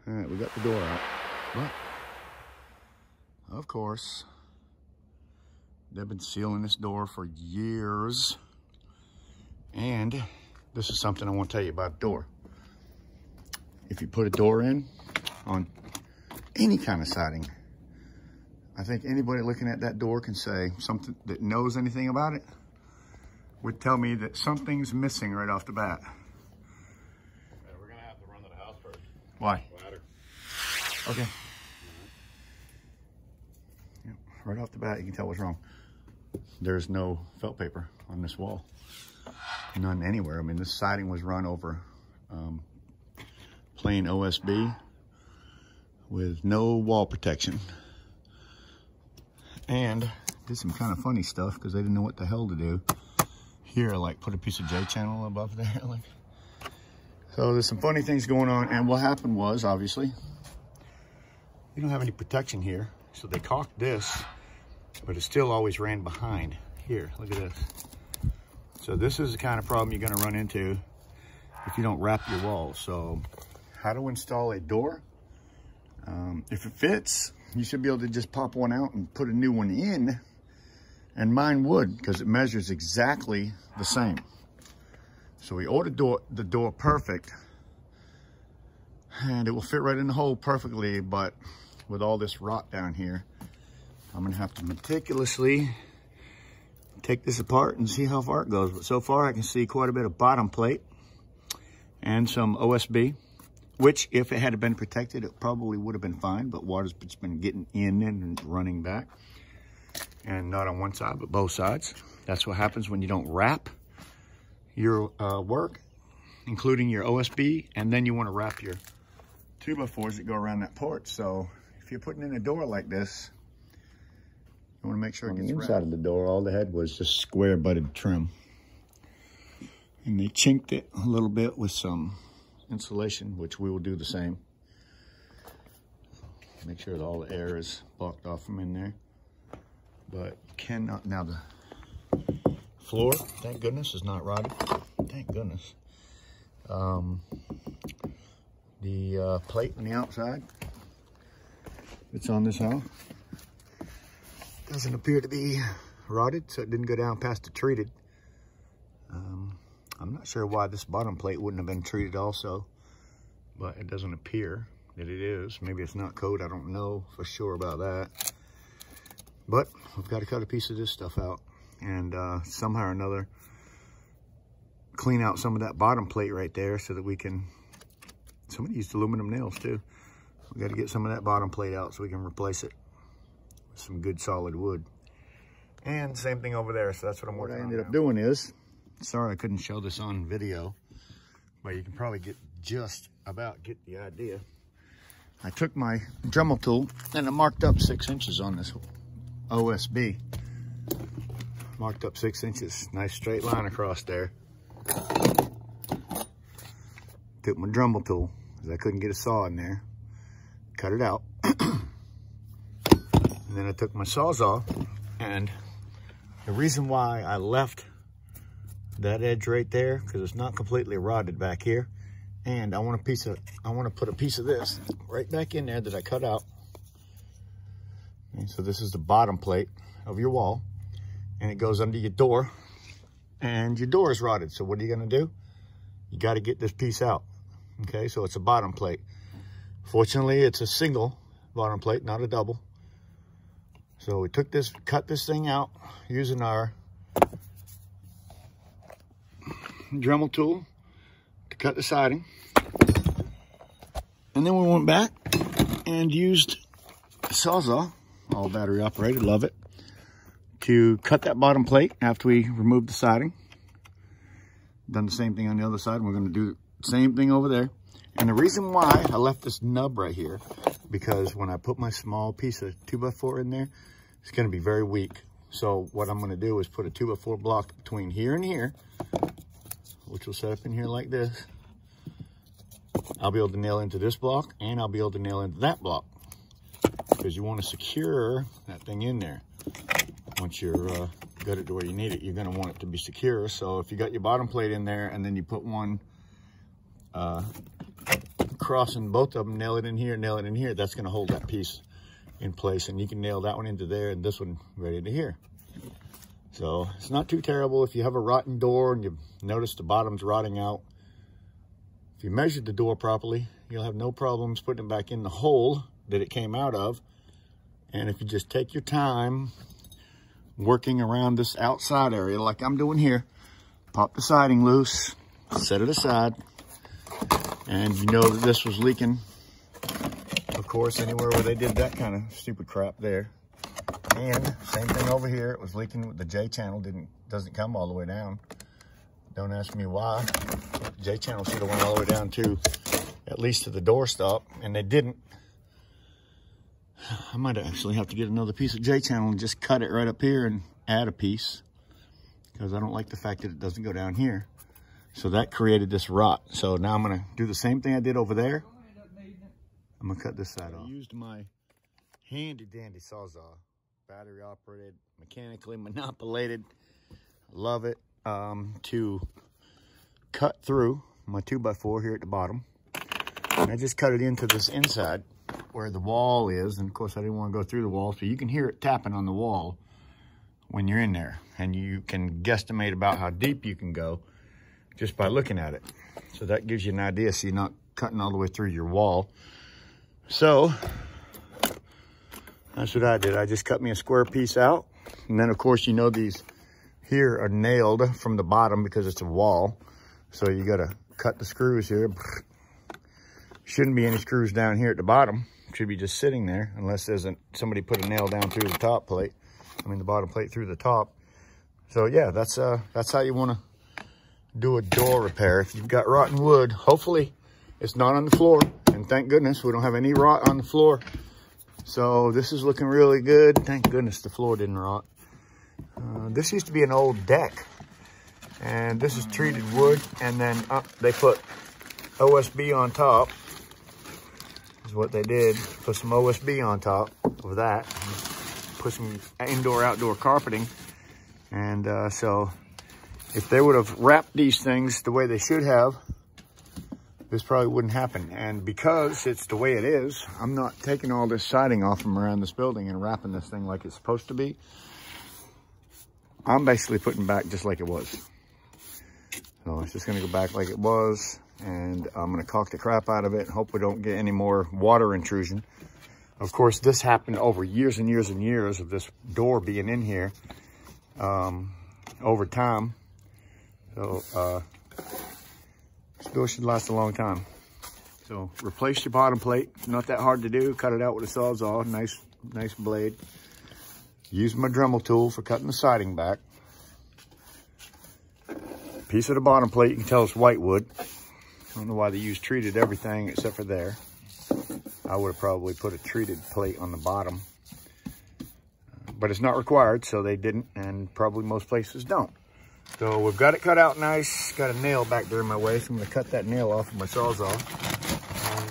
All right, we got the door out, but of course, they've been sealing this door for years. And this is something I want to tell you about the door. If you put a door in on any kind of siding, I think anybody looking at that door can say something that knows anything about it would tell me that something's missing right off the bat. Yeah, we're gonna have to run to the house first. Why? Ladder. Okay. Yep. Right off the bat, you can tell what's wrong. There's no felt paper on this wall. None anywhere. I mean, this siding was run over plain OSB with no wall protection. And did some kind of funny stuff because they didn't know what the hell to do. Here, like put a piece of J-channel above there. Like, so there's some funny things going on. And what happened was, obviously, you don't have any protection here. So they caulked this, but it still always ran behind. Here, look at this. So this is the kind of problem you're gonna run into if you don't wrap your walls. So how to install a door? If it fits, you should be able to just pop one out and put a new one in. And mine would, because it measures exactly the same. So we ordered the door perfect, and it will fit right in the hole perfectly, but with all this rot down here, I'm gonna have to meticulously take this apart and see how far it goes. But so far I can see quite a bit of bottom plate and some OSB, which if it had been protected, it probably would have been fine, but water's just been getting in and running back. And not on one side, but both sides. That's what happens when you don't wrap your work, including your OSB, and then you want to wrap your 2x4s that go around that porch. So if you're putting in a door like this, you want to make sure it gets wrapped. On the inside of the door, all they had was just square-butted trim. And they chinked it a little bit with some insulation, which we will do the same. Make sure that all the air is blocked off from in there. But you cannot, now the floor, thank goodness, is not rotted. Thank goodness. The plate on the outside, it's on this house, doesn't appear to be rotted, so it didn't go down past the treated. I'm not sure why this bottom plate wouldn't have been treated also, but it doesn't appear that it is. Maybe it's not coat, I don't know for sure about that. But we've got to cut a piece of this stuff out and somehow or another clean out some of that bottom plate right there so that we can, somebody used aluminum nails too. We got to get some of that bottom plate out so we can replace it with some good solid wood. And same thing over there, so that's what I'm working on. What I ended up doing is, sorry I couldn't show this on video, but you can probably just about get the idea. I took my Dremel tool and I marked up 6 inches on this OSB. Marked up 6 inches. Nice straight line across there. Took my Dremel tool, because I couldn't get a saw in there. Cut it out. And then I took my Sawzall, and the reason why I left that edge right there, because it's not completely rotted back here, and I want to put a piece of this right back in there that I cut out. And so this is the bottom plate of your wall, and it goes under your door, and your door is rotted. So what are you gonna do? You gotta get this piece out, okay? So it's a bottom plate. Fortunately, it's a single bottom plate, not a double. So we took this, cut this thing out using our Dremel tool to cut the siding. And then we went back and used a Sawzall, all battery operated, love it, to cut that bottom plate after we removed the siding. Done the same thing on the other side, and we're gonna do the same thing over there. And the reason why I left this nub right here, because when I put my small piece of 2x4 in there, it's gonna be very weak. So what I'm gonna do is put a 2x4 block between here and here, which will set up in here like this. I'll be able to nail into this block, and I'll be able to nail into that block, because you want to secure that thing in there. Once you're got it to where you need it, you're going to want it to be secure. So if you got your bottom plate in there and then you put one crossing both of them, nail it in here, nail it in here. That's going to hold that piece in place, and you can nail that one into there and this one right into here. So it's not too terrible. If you have a rotten door and you notice the bottom's rotting out, if you measured the door properly, you'll have no problems putting it back in the hole that it came out of. And if you just take your time working around this outside area like I'm doing here, pop the siding loose, set it aside, and you know that this was leaking, of course, anywhere where they did that kind of stupid crap there. And same thing over here, it was leaking. The J channel doesn't come all the way down. Don't ask me why. J channel should have went all the way down to at least to the door stop, and they didn't. I might actually have to get another piece of J channel and just cut it right up here and add a piece, because I don't like the fact that it doesn't go down here. So that created this rot. So now I'm gonna do the same thing I did over there. I'm gonna cut this side off. I used my handy dandy Sawzall, battery operated, mechanically manipulated. Love it. To cut through my 2x4 here at the bottom. And I just cut it into this inside where the wall is. And of course I didn't want to go through the wall, so you can hear it tapping on the wall when you're in there. And you can guesstimate about how deep you can go just by looking at it. So that gives you an idea, so you're not cutting all the way through your wall. So that's what I did. I just cut me a square piece out. And then of course, you know, these here are nailed from the bottom because it's a wall. So you got to cut the screws here. Shouldn't be any screws down here at the bottom. Should be just sitting there, unless there's somebody put a nail down through the top plate. I mean, the bottom plate through the top. So yeah, that's how you want to do a door repair. If you've got rotten wood, hopefully it's not on the floor. And thank goodness we don't have any rot on the floor. So this is looking really good. Thank goodness the floor didn't rot. This used to be an old deck, and this is treated wood, and then they put OSB on top. Is what they did. Put some OSB on top of that. Put some indoor-outdoor carpeting. And so if they would have wrapped these things the way they should have, this probably wouldn't happen. And because it's the way it is, I'm not taking all this siding off from around this building and wrapping this thing like it's supposed to be. I'm basically putting back just like it was. So it's just gonna go back like it was, and I'm gonna caulk the crap out of it and hope we don't get any more water intrusion. Of course, this happened over years and years and years of this door being in here over time. So this door should last a long time. So replace your bottom plate. Not that hard to do. Cut it out with a Sawzall. Nice blade. Use my Dremel tool for cutting the siding back. Piece of the bottom plate, you can tell it's white wood. I don't know why they use treated everything except for there. I would have probably put a treated plate on the bottom. But it's not required, so they didn't, and probably most places don't. So we've got it cut out nice. Got a nail back there in my way, so I'm gonna cut that nail off with my Sawzall.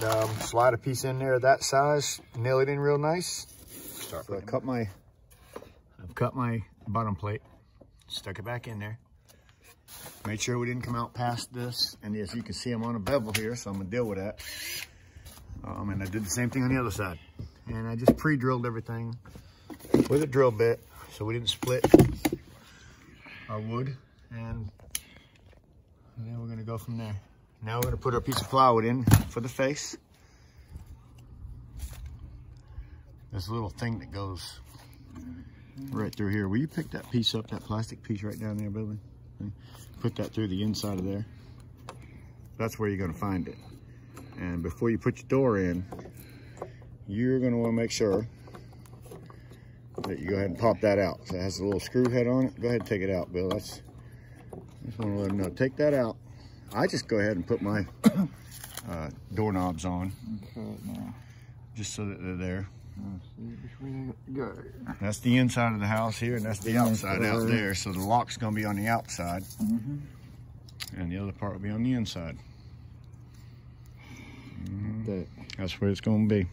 And slide a piece in there that size, nail it in real nice. So I've cut my bottom plate, stuck it back in there. Made sure we didn't come out past this. And as you can see, I'm on a bevel here, so I'm gonna deal with that. And I did the same thing on the other side. And I just pre-drilled everything with a drill bit, so we didn't split our wood. And then we're gonna go from there. Now we're gonna put our piece of plywood in for the face. This little thing that goes right through here. Will you pick that piece up, that plastic piece right down there, Billy? Put that through the inside of there. That's where you're gonna find it. And before you put your door in, you're gonna wanna make sure that you go ahead and pop that out. So it has a little screw head on it. Go ahead and take it out, Bill. Just wanna let them know, take that out. I just go ahead and put my doorknobs on, just so that they're there. That's the inside of the house here, and that's the outside out there. So the lock's gonna be on the outside, and the other part will be on the inside. That's where it's gonna be.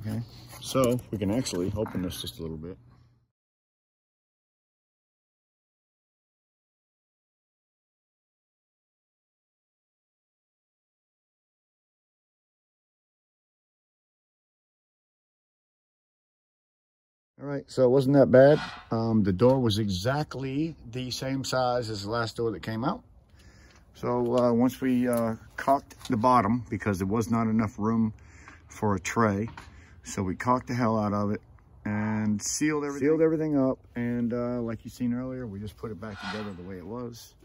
Okay, so we can actually open this just a little bit. All right, so it wasn't that bad. The door was exactly the same size as the last door that came out. So once we caulked the bottom, because there was not enough room for a tray, so we caulked the hell out of it and sealed everything up. And like you seen earlier, we just put it back together the way it was.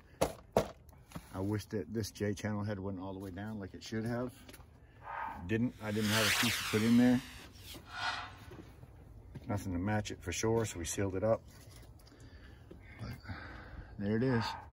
I wish that this J channel head went all the way down like it should have. I didn't have a piece to put in there. Nothing to match it for sure, so we sealed it up. But there it is.